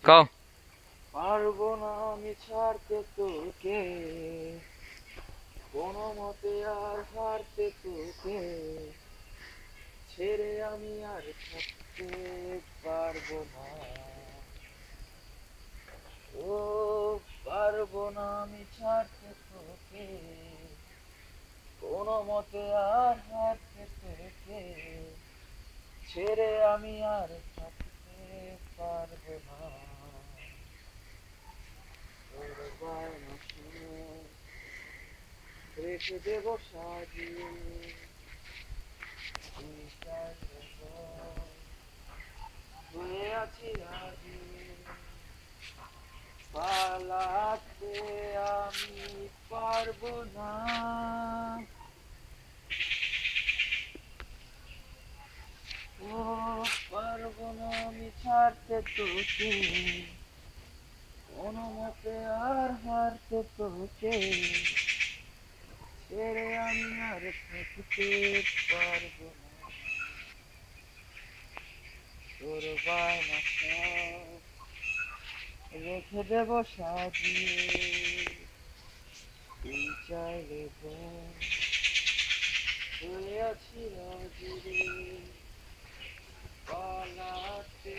কও। পারবো না আমি ছাড়তে তোকে, কোনো মতে আর হারতে তোকে, ছেড়ে আমি আর থাকতে পারবো না। ও পারবো না আমি ছাড়তে তোকে, কোনো মতে আর হারতে তোকে, ছেড়ে আমি আর থাকতে পারবো না। তোর বায়না শুনে রেখে দেবো সাজিয়ে, তুই চাইলে বল, হয়ে আছি রাজি, পালাতে আমি পারবো না। ও পারবো না আমি ছাড়তে তোকে, কোনো মতে আর হারতে তোকে, ছেড়ে আমি আর থাকতে পারবো না। তোর বায়না সব রেখে দেবো সাজিয়ে, তুই চাইলে বল, হয়ে আছি রাজি রে, পালাতে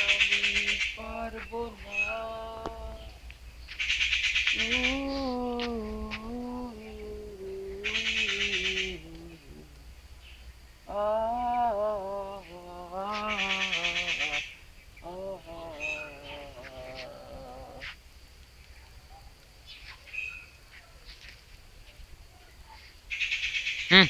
আমি পারবো না। হুম।